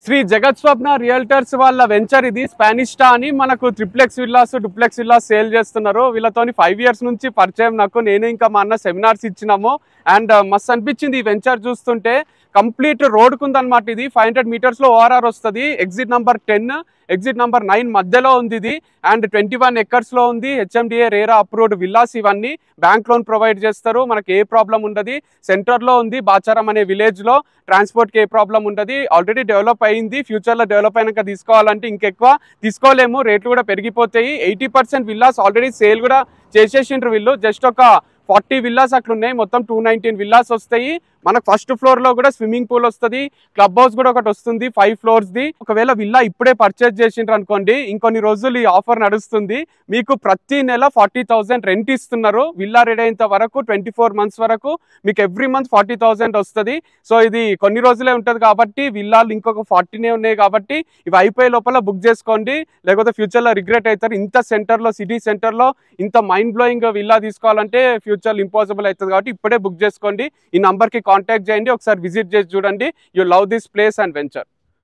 శ్రీ జగత్ స్వప్న రియల్టర్స్ వాళ్ళ వెంచర్ ఇది స్పానిష్టా అని మనకు triplex villas duplex villas sale చేస్తున్నారు. వీళ్ళతోని 5 years నుంచి పరిచయం నాకు. నేను ఇంకా మా అన్న సెమినార్స్ ఇచ్చినాము. అండ్ మస్తు అనిపించింది ఈ వెంచర్ చూస్తుంటే. కంప్లీట్ రోడ్కు ఉందన్నమాట. ఇది 500 meters ఓఆర్ఆర్ వస్తుంది. ఎగ్జిట్ నెంబర్ 10 ఎగ్జిట్ నెంబర్ 9 మధ్యలో ఉంది ఇది. అండ్ 21 acres ఉంది. హెచ్ఎండిఏ రేరా అప్రూవ్డ్ విల్లాస్ ఇవన్నీ. బ్యాంక్ లోన్ ప్రొవైడ్ చేస్తారు. మనకి ఏ ప్రాబ్లం ఉండదు. సెంటర్లో ఉంది బాచారం అనే విలేజ్లో. ట్రాన్స్పోర్ట్కి ఏ ప్రాబ్లం ఉండదు. ఆల్రెడీ డెవలప్ అయింది. ఫ్యూచర్లో డెవలప్ అయినాక తీసుకోవాలంటే ఇంకెక్కువ తీసుకోలేము, రేట్లు కూడా పెరిగిపోతాయి. 80% విల్లాస్ ఆల్రెడీ సేల్ కూడా చేసేసిండ్రు వీళ్ళు. జస్ట్ ఒక 40 విల్లాస్ అట్లా ఉన్నాయి. మొత్తం 219 విల్లాస్ వస్తాయి. మనకు ఫస్ట్ ఫ్లోర్లో కూడా స్విమ్మింగ్ పూల్ వస్తుంది. క్లబ్ హౌస్ కూడా ఒకటి వస్తుంది 5 floors. ఒకవేళ విల్లా ఇప్పుడే పర్చేజ్ చేసిండ్రు అనుకోండి, ఇంకొన్ని రోజులు ఈ ఆఫర్ నడుస్తుంది. మీకు ప్రతి నెల 40,000 రెంట్ ఇస్తున్నారు. విల్లా రెడీ అయ్యేంత వరకు 24 months వరకు మీకు ఎవ్రీ మంత్ 40,000 వస్తుంది. సో ఇది కొన్ని రోజులే ఉంటుంది కాబట్టి విల్లాలు ఇంకొక 40 ఉన్నాయి కాబట్టి ఇవి అయిపోయే లోపల బుక్ చేసుకోండి, లేకపోతే ఫ్యూచర్లో రిగ్రెట్ అవుతారు. ఇంత సెంటర్లో, సిటీ సెంటర్లో ఇంత మైండ్ బ్లోయింగ్ విల్లా తీసుకోవాలంటే ఫ్యూచర్లో ఇంపాసిబుల్ అవుతుంది కాబట్టి ఇప్పుడే బుక్ చేసుకోండి. ఈ నంబర్కి కాంటాక్ట్ చేయండి, ఒకసారి విజిట్ చేసి చూడండి. You love this place and venture.